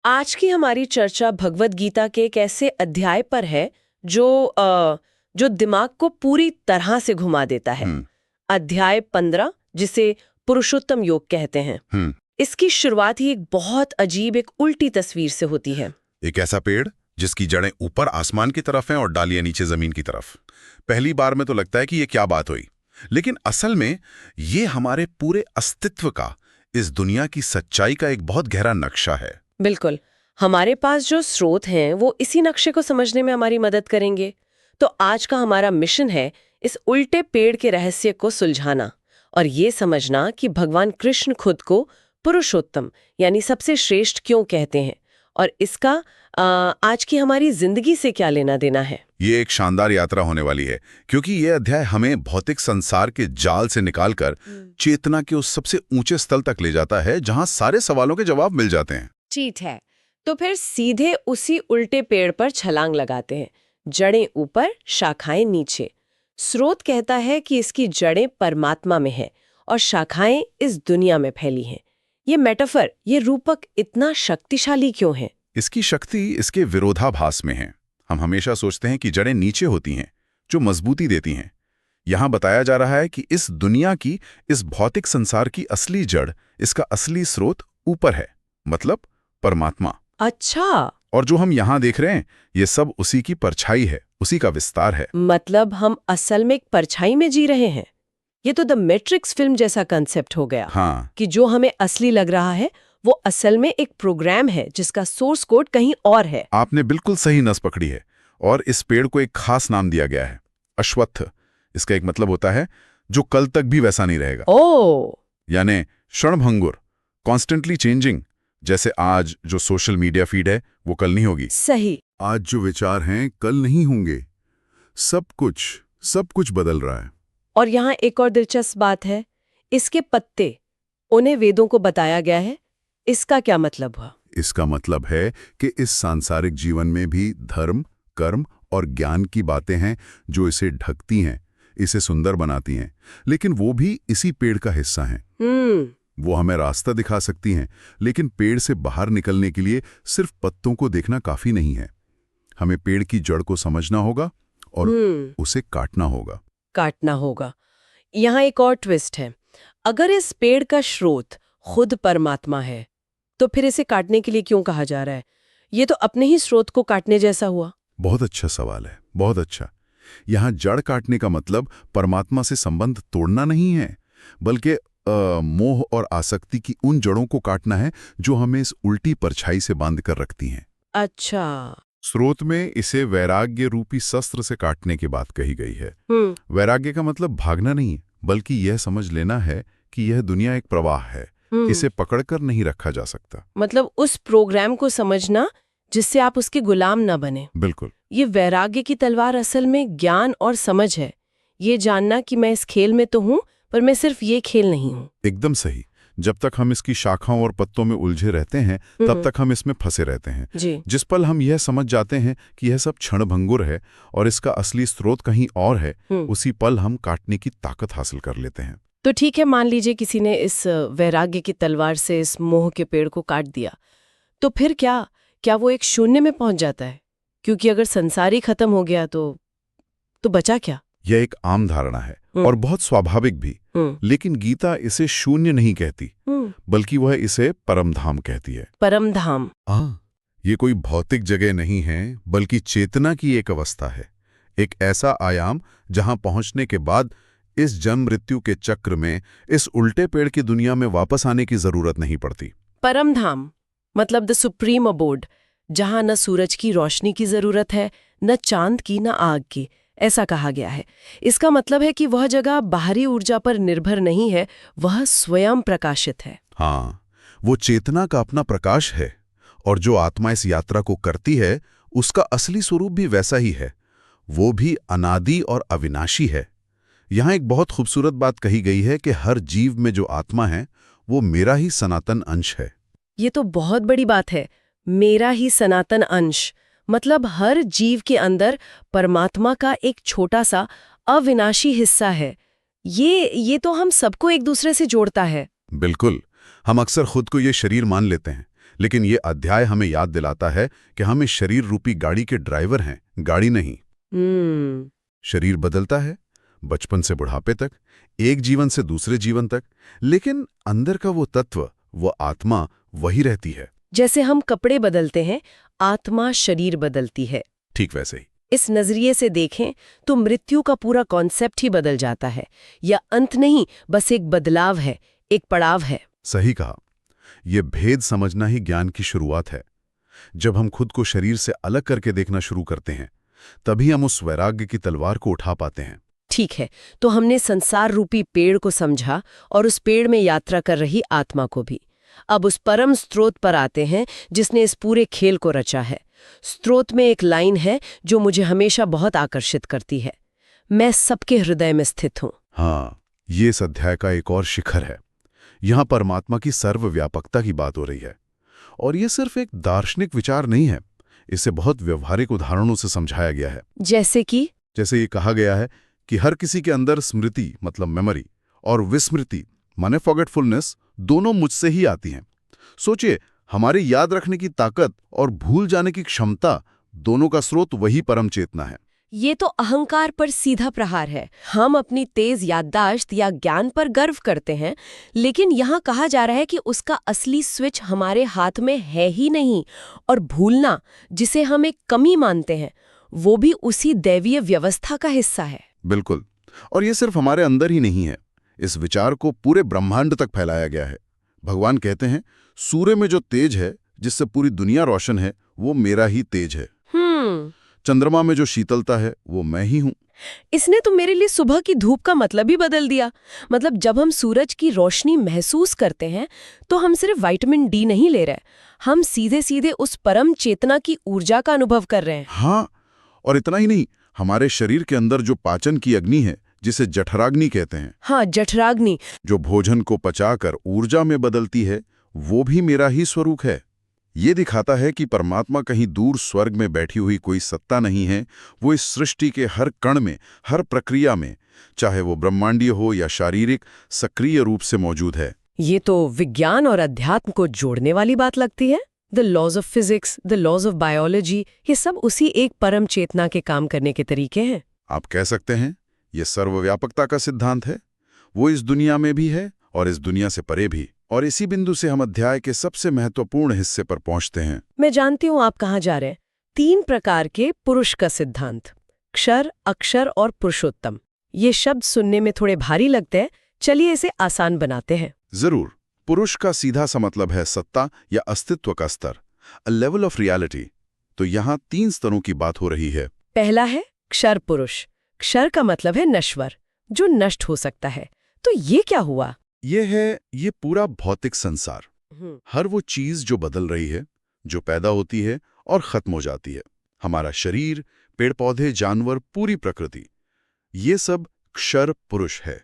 आज की हमारी चर्चा भगवत गीता के एक ऐसे अध्याय पर है जो दिमाग को पूरी तरह से घुमा देता है। हम्म। अध्याय 15, जिसे पुरुषोत्तम योग कहते हैं। हम्म। इसकी शुरुआत ही एक बहुत अजीब, एक उल्टी तस्वीर से होती है। एक ऐसा पेड़ जिसकी जड़ें ऊपर आसमान की तरफ हैं और डालियां नीचे जमीन की तरफ। पहली बार में तो लगता है कि ये क्या बात हुई, लेकिन असल में ये हमारे पूरे अस्तित्व का, इस दुनिया की सच्चाई का एक बहुत गहरा नक्शा है। बिल्कुल। हमारे पास जो स्रोत हैं वो इसी नक्शे को समझने में हमारी मदद करेंगे। तो आज का हमारा मिशन है इस उल्टे पेड़ के रहस्य को सुलझाना और ये समझना कि भगवान कृष्ण खुद को पुरुषोत्तम यानी सबसे श्रेष्ठ क्यों कहते हैं और इसका आज की हमारी जिंदगी से क्या लेना देना है। ये एक शानदार यात्रा होने वाली है, क्योंकि ये अध्याय हमें भौतिक संसार के जाल से निकालकर चेतना के उस सबसे ऊंचे स्थल तक ले जाता है जहां सारे सवालों के जवाब मिल जाते हैं। ठीक है, तो फिर सीधे उसी उल्टे पेड़ पर छलांग लगाते हैं। जड़ें ऊपर, शाखाएं नीचे। स्रोत कहता है कि इसकी जड़ें परमात्मा में है और शाखाएं इस दुनिया में फैली हैं। ये मेटाफर, ये रूपक इतना शक्तिशाली क्यों है? इसकी शक्ति इसके विरोधाभास में है। हम हमेशा सोचते हैं कि जड़ें नीचे होती हैं, जो मजबूती देती हैं। यहां बताया जा रहा है कि इस दुनिया की, इस भौतिक संसार की असली जड़, इसका असली स्रोत ऊपर है, मतलब परमात्मा। अच्छा, और जो हम यहां देख रहे हैं, ये सब उसी की परछाई है, उसी का विस्तार है। मतलब हम असल में एक परछाई में जी रहे हैं। ये तो द मैट्रिक्स फिल्म जैसा कंसेप्ट हो गया। हाँ, कि जो हमें असली लग रहा है वो असल में एक प्रोग्राम है जिसका सोर्स कोड कहीं और है। आपने बिल्कुल सही नस पकड़ी है। और इस पेड़ को एक खास नाम दिया गया है, अश्वत्थ। इसका एक मतलब होता है जो कल तक भी वैसा नहीं रहेगा। ओ, यानी क्षणभंगुर, कॉन्स्टेंटली चेंजिंग। जैसे आज जो सोशल मीडिया फीड है वो कल नहीं होगी। सही। आज जो विचार हैं कल नहीं होंगे। सब कुछ बदल रहा है। और यहाँ एक और दिलचस्प बात है, इसके पत्ते, उन्हें वेदों को बताया गया है। इसका क्या मतलब हुआ? इसका मतलब है कि इस सांसारिक जीवन में भी धर्म, कर्म और ज्ञान की बातें हैं जो इसे ढकती हैं, इसे सुंदर बनाती हैं, लेकिन वो भी इसी पेड़ का हिस्सा हैं। वो हमें रास्ता दिखा सकती हैं, लेकिन पेड़ से बाहर निकलने के लिए सिर्फ पत्तों को देखना काफी नहीं है। हमें पेड़ की जड़ को समझना होगा और उसे काटना होगा। यहाँ एक और ट्विस्ट है। अगर इस पेड़ का स्रोत खुद परमात्मा है तो फिर इसे काटने के लिए क्यों कहा जा रहा है? ये तो अपने ही स्रोत को काटने जैसा हुआ। बहुत अच्छा सवाल है, बहुत अच्छा। यहाँ जड़ काटने का मतलब परमात्मा से संबंध तोड़ना नहीं है, बल्कि मोह और आसक्ति की उन जड़ों को काटना है जो हमें इस उल्टी परछाई से बांध कर रखती हैं। अच्छा। स्रोत में इसे वैराग्य रूपी शस्त्र से काटने की बात कही गई है। वैराग्य का मतलब भागना नहीं, बल्कि यह समझ लेना है कि यह दुनिया एक प्रवाह है, इसे पकड़कर नहीं रखा जा सकता। मतलब उस प्रोग्राम को समझना जिससे आप उसके गुलाम न बने। बिल्कुल। ये वैराग्य की तलवार असल में ज्ञान और समझ है। ये जानना कि मैं इस खेल में तो हूँ, पर मैं सिर्फ ये खेल नहीं हूँ। एकदम सही। जब तक हम इसकी शाखाओं और पत्तों में उलझे रहते हैं, तब तक हम इसमें फंसे रहते हैं। जी। जिस पल हम यह समझ जाते हैं कि यह सब क्षणभंगुर है और इसका असली स्रोत कहीं और है, उसी पल हम काटने की ताकत हासिल कर लेते हैं। तो ठीक है, मान लीजिए किसी ने इस वैराग्य की तलवार से इस मोह के पेड़ को काट दिया, तो फिर क्या वो एक शून्य में पहुंच जाता है? क्योंकि अगर संसार ही खत्म हो गया तो बचा क्या? यह एक आम धारणा है और बहुत स्वाभाविक भी, लेकिन गीता इसे शून्य नहीं कहती, बल्कि वह इसे परमधाम कहती है। परमधाम? ये कोई भौतिक जगह नहीं है, बल्कि चेतना की एक अवस्था है, एक ऐसा आयाम जहां पहुंचने के बाद इस जन्म मृत्यु के चक्र में, इस उल्टे पेड़ की दुनिया में वापस आने की जरूरत नहीं पड़ती। परमधाम मतलब द सुप्रीम अबोर्ड, जहां न सूरज की रोशनी की जरूरत है, न चांद की, न आग की, ऐसा कहा गया है। इसका मतलब है कि वह जगह बाहरी ऊर्जा पर निर्भर नहीं है, वह स्वयं प्रकाशित है। हाँ, वो चेतना का अपना प्रकाश है, और जो आत्मा इस यात्रा को करती है उसका असली स्वरूप भी वैसा ही है। वो भी अनादि और अविनाशी है। यहाँ एक बहुत खूबसूरत बात कही गई है कि हर जीव में जो आत्मा है वो मेरा ही सनातन अंश है। ये तो बहुत बड़ी बात है, मेरा ही सनातन अंश। मतलब हर जीव के अंदर परमात्मा का एक छोटा सा अविनाशी हिस्सा है। ये तो हम सबको एक दूसरे से जोड़ता है। बिल्कुल। हम अक्सर खुद को ये शरीर मान लेते हैं, लेकिन ये अध्याय हमें याद दिलाता है कि हम इस शरीर रूपी गाड़ी के ड्राइवर हैं, गाड़ी नहीं। शरीर बदलता है, बचपन से बुढ़ापे तक, एक जीवन से दूसरे जीवन तक, लेकिन अंदर का वो तत्व, वो आत्मा वही रहती है। जैसे हम कपड़े बदलते हैं, आत्मा शरीर बदलती है। ठीक वैसे ही। इस नजरिए से देखें तो मृत्यु का पूरा कॉन्सेप्ट ही बदल जाता है। यह अंत नहीं, बस एक बदलाव है, एक पड़ाव है। सही कहा। ये भेद समझना ही ज्ञान की शुरुआत है। जब हम खुद को शरीर से अलग करके देखना शुरू करते हैं, तभी हम उस वैराग्य की तलवार को उठा पाते हैं। ठीक है, तो हमने संसार रूपी पेड़ को समझा और उस पेड़ में यात्रा कर रही आत्मा को भी। अब उस परम स्रोत पर आते हैं जिसने इस पूरे खेल को रचा है। स्रोत में एक लाइन है जो मुझे हमेशा बहुत आकर्षित करती है, मैं सबके हृदय में स्थित हूं। हाँ, ये इस अध्याय का एक और शिखर है। यहाँ परमात्मा की सर्वव्यापकता की बात हो रही है। और ये सिर्फ एक दार्शनिक विचार नहीं है, इसे बहुत व्यवहारिक उदाहरणों से समझाया गया है। जैसे ये कहा गया है कि हर किसी के अंदर स्मृति मतलब मेमोरी और विस्मृति माने फॉरगेटफुलनेस दोनों मुझसे ही आती हैं। सोचिए, हमारी याद रखने की ताकत और भूल जाने की क्षमता, दोनों का स्रोत वही परम चेतना है। ये तो अहंकार पर सीधा प्रहार है। हम अपनी तेज याददाश्त या ज्ञान पर गर्व करते हैं, लेकिन यहाँ कहा जा रहा है कि उसका असली स्विच हमारे हाथ में है ही नहीं। और भूलना, जिसे हम एक कमी मानते हैं, वो भी उसी दैवीय व्यवस्था का हिस्सा है। बिल्कुल। और ये सिर्फ हमारे अंदर ही नहीं है, इस विचार को पूरे ब्रह्मांड तक फैलाया गया है। भगवान कहते हैं, सूर्य में जो तेज है जिससे पूरी दुनिया रोशन है, वो मेरा ही तेज है। चंद्रमा में जो शीतलता है, वो मैं ही हूं। इसने तो मेरे लिए सुबह की धूप का मतलब ही बदल दिया। मतलब जब हम सूरज की रोशनी महसूस करते हैं तो हम सिर्फ विटामिन डी नहीं ले रहे, हम सीधे सीधे उस परम चेतना की ऊर्जा का अनुभव कर रहे हैं। हाँ, और इतना ही नहीं, हमारे शरीर के अंदर जो पाचन की अग्नि है, जिसे जठराग्नि कहते हैं, हाँ, जठराग्नि, जो भोजन को पचाकर ऊर्जा में बदलती है, वो भी मेरा ही स्वरूप है। ये दिखाता है कि परमात्मा कहीं दूर स्वर्ग में बैठी हुई कोई सत्ता नहीं है, वो इस सृष्टि के हर कण में, हर प्रक्रिया में, चाहे वो ब्रह्मांडीय हो या शारीरिक, सक्रिय रूप से मौजूद है। ये तो विज्ञान और अध्यात्म को जोड़ने वाली बात लगती है। The laws of physics, the laws of biology, ये सब उसी एक परम चेतना के काम करने के तरीके हैं। आप कह सकते हैं, ये सर्वव्यापकता का सिद्धांत है। वो इस दुनिया में भी है और इस दुनिया से परे भी। और इसी बिंदु से हम अध्याय के सबसे महत्वपूर्ण हिस्से पर पहुंचते हैं। मैं जानती हूं आप कहां जा रहे हैं। 3 प्रकार के पुरुष का सिद्धांत, क्षर, अक्षर और पुरुषोत्तम। ये शब्द सुनने में थोड़े भारी लगते हैं, चलिए इसे आसान बनाते हैं। जरूर। पुरुष का सीधा सा मतलब है सत्ता या अस्तित्व का स्तर, अ लेवल ऑफ रियलिटी। तो यहाँ 3 स्तरों की बात हो रही है। पहला है क्षर पुरुष। क्षर का मतलब है नश्वर, जो नष्ट हो सकता है। तो ये क्या हुआ? ये पूरा भौतिक संसार, हर वो चीज जो बदल रही है, जो पैदा होती है और खत्म हो जाती है। हमारा शरीर, पेड़ पौधे, जानवर, पूरी प्रकृति, ये सब क्षर पुरुष है,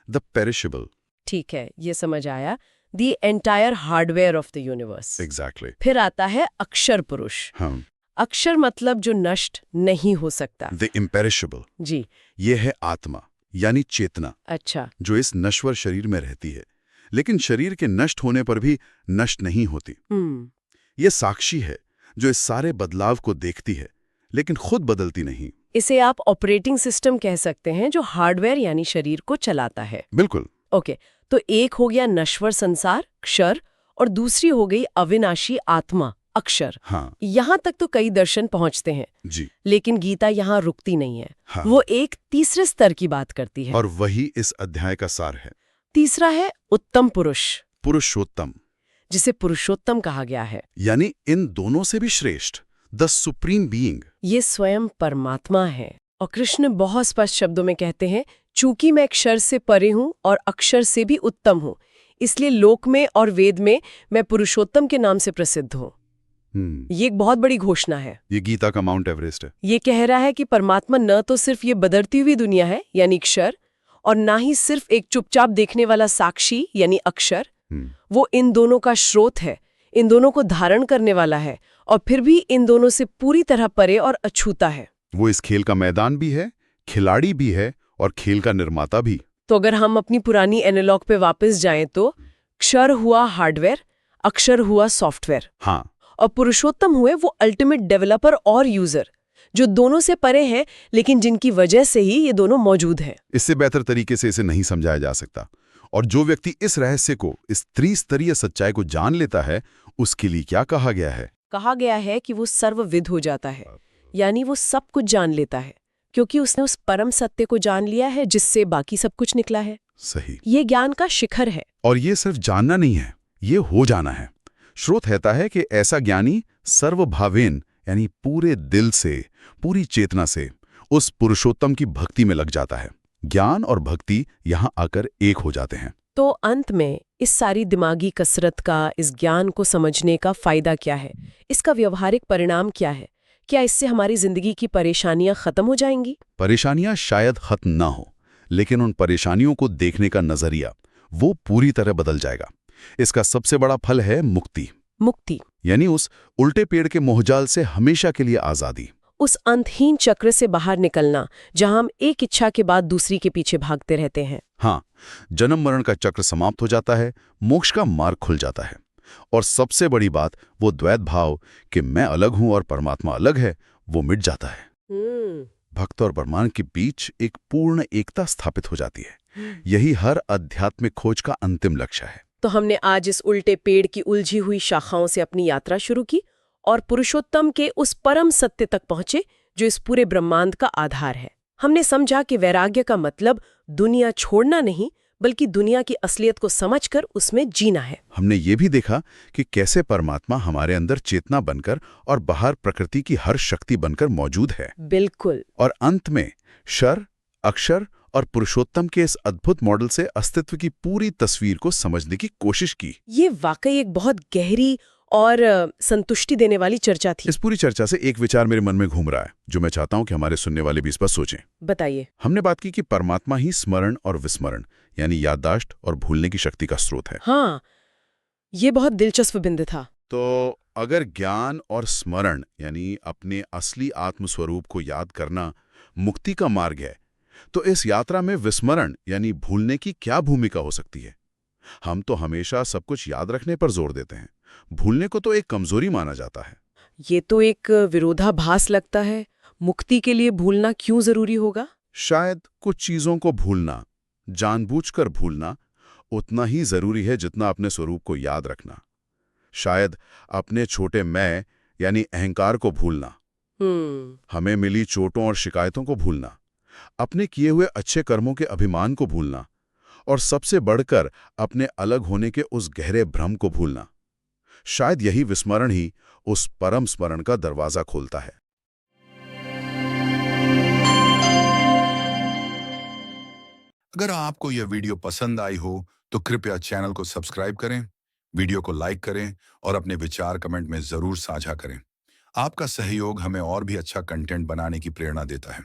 द पेरिशेबल। ठीक है, ये समझ आया। The entire hardware of the universe. Exactly. फिर आता है अक्षर पुरुष। हाँ, अक्षर मतलब जो नष्ट नहीं हो सकता, द इम्पेरिशेबल। जी। ये है आत्मा यानी चेतना, अच्छा। जो इस नश्वर शरीर में रहती है, लेकिन शरीर के नष्ट होने पर भी नष्ट नहीं होती। ये साक्षी है जो इस सारे बदलाव को देखती है, लेकिन खुद बदलती नहीं। इसे आप ऑपरेटिंग सिस्टम कह सकते हैं, जो हार्डवेयर यानी शरीर को चलाता है। बिल्कुल। ओके, तो एक हो गया नश्वर संसार, क्षर, और दूसरी हो गई अविनाशी आत्मा, अक्षर। हाँ। यहाँ तक तो कई दर्शन पहुँचते हैं जी। लेकिन गीता यहाँ रुकती नहीं है। हाँ। वो एक तीसरे स्तर की बात करती है, और वही इस अध्याय का सार है। तीसरा है उत्तम पुरुष, पुरुषोत्तम, जिसे पुरुषोत्तम कहा गया है। यानी इन दोनों से भी श्रेष्ठ, द सुप्रीम बीइंग। ये स्वयं परमात्मा है। और कृष्ण बहुत स्पष्ट शब्दों में कहते हैं, चूंकि मैं क्षर से परे हूँ और अक्षर से भी उत्तम हूँ, इसलिए लोक में और वेद में मैं पुरुषोत्तम के नाम से प्रसिद्ध हूँ। ये एक बहुत बड़ी घोषणा है। ये गीता का माउंट एवरेस्ट है। ये कह रहा है कि परमात्मा न तो सिर्फ ये बदलती हुई दुनिया है यानी क्षर, और ना ही सिर्फ एक चुपचाप देखने वाला साक्षी यानी अक्षर। वो इन दोनों का स्रोत है, इन दोनों को धारण करने वाला है, और फिर भी इन दोनों से पूरी तरह परे और अछूता है। वो इस खेल का मैदान भी है, खिलाड़ी भी है और खेल का निर्माता भी। तो अगर हम अपनी पुरानी एनालॉग पे वापस जाएं तो क्षर हुआ हार्डवेयर, अक्षर हुआ सॉफ्टवेयर हाँ, और पुरुषोत्तम हुए वो अल्टीमेट डेवलपर और यूजर, जो दोनों से परे हैं लेकिन जिनकी वजह से ही ये दोनों मौजूद हैं। इससे बेहतर तरीके से इसे नहीं समझाया जा सकता। और जो व्यक्ति इस रहस्य को, इस त्रिस्तरीय सच्चाई को जान लेता है, उसके लिए क्या कहा गया है? कहा गया है कि वो सर्वविद हो जाता है, यानी वो सब कुछ जान लेता है, क्योंकि उसने उस परम सत्य को जान लिया है जिससे बाकी सब कुछ निकला है। सही। ये ज्ञान का शिखर है। और ये सिर्फ जानना नहीं है, ये हो जाना है। श्रोत कहता है कि ऐसा ज्ञानी सर्वभावेन, यानी पूरे दिल से, पूरी चेतना से उस पुरुषोत्तम की भक्ति में लग जाता है। ज्ञान और भक्ति यहाँ आकर एक हो जाते हैं। तो अंत में इस सारी दिमागी कसरत का, इस ज्ञान को समझने का फायदा क्या है? इसका व्यवहारिक परिणाम क्या है? क्या इससे हमारी जिंदगी की परेशानियां खत्म हो जाएंगी? परेशानियां शायद खत्म ना हो, लेकिन उन परेशानियों को देखने का नजरिया वो पूरी तरह बदल जाएगा। इसका सबसे बड़ा फल है मुक्ति। मुक्ति यानी उस उल्टे पेड़ के मोहजाल से हमेशा के लिए आजादी। उस अंतहीन चक्र से बाहर निकलना जहां हम एक इच्छा के बाद दूसरी के पीछे भागते रहते हैं। हाँ, जन्म मरण का चक्र समाप्त हो जाता है, मोक्ष का मार्ग खुल जाता है। और सबसे बड़ी बात, वो द्वैत भाव कि मैं अलग हूं और परमात्मा अलग है, वो मिट जाता है। भक्त और ब्रह्मांड के बीच एक पूर्ण एकता स्थापित हो जाती है। यही हर आध्यात्मिक खोज का अंतिम लक्ष्य है। तो हमने आज इस उल्टे पेड़ की उलझी हुई शाखाओं से अपनी यात्रा शुरू की और पुरुषोत्तम के उस परम सत्य तक पहुंचे जो इस पूरे ब्रह्मांड का आधार है। हमने समझा कि वैराग्य का मतलब दुनिया छोड़ना नहीं, बल्कि दुनिया की असलियत को समझकर उसमें जीना है। हमने ये भी देखा कि कैसे परमात्मा हमारे अंदर चेतना बनकर और बाहर प्रकृति की हर शक्ति बनकर मौजूद है। बिल्कुल। और अंत में क्षर, अक्षर और पुरुषोत्तम के इस अद्भुत मॉडल से अस्तित्व की पूरी तस्वीर को समझने की कोशिश की। ये वाकई एक बहुत गहरी और संतुष्टि देने वाली चर्चा थी। इस पूरी चर्चा से एक विचार मेरे मन में घूम रहा है, जो मैं चाहता हूं कि हमारे सुनने वाले भी इस पर सोचें। बताइए। हमने बात की कि परमात्मा ही स्मरण और विस्मरण, यानी याददाश्त और भूलने की शक्ति का स्रोत है। हाँ, ये बहुत दिलचस्प बिंदु था। तो अगर ज्ञान और स्मरण, यानी अपने असली आत्मस्वरूप को याद करना, मुक्ति का मार्ग है, तो इस यात्रा में विस्मरण यानी भूलने की क्या भूमिका हो सकती है? हम तो हमेशा सब कुछ याद रखने पर जोर देते हैं, भूलने को तो एक कमजोरी माना जाता है। ये तो एक विरोधाभास लगता है। मुक्ति के लिए भूलना क्यों जरूरी होगा? शायद कुछ चीजों को भूलना, जानबूझकर भूलना, उतना ही जरूरी है जितना अपने स्वरूप को याद रखना। शायद अपने छोटे मैं यानी अहंकार को भूलना, हमें मिली चोटों और शिकायतों को भूलना, अपने किए हुए अच्छे कर्मों के अभिमान को भूलना, और सबसे बढ़कर अपने अलग होने के उस गहरे भ्रम को भूलना। शायद यही विस्मरण ही उस परम स्मरण का दरवाजा खोलता है। अगर आपको यह वीडियो पसंद आई हो तो कृपया चैनल को सब्सक्राइब करें, वीडियो को लाइक करें और अपने विचार कमेंट में जरूर साझा करें। आपका सहयोग हमें और भी अच्छा कंटेंट बनाने की प्रेरणा देता है।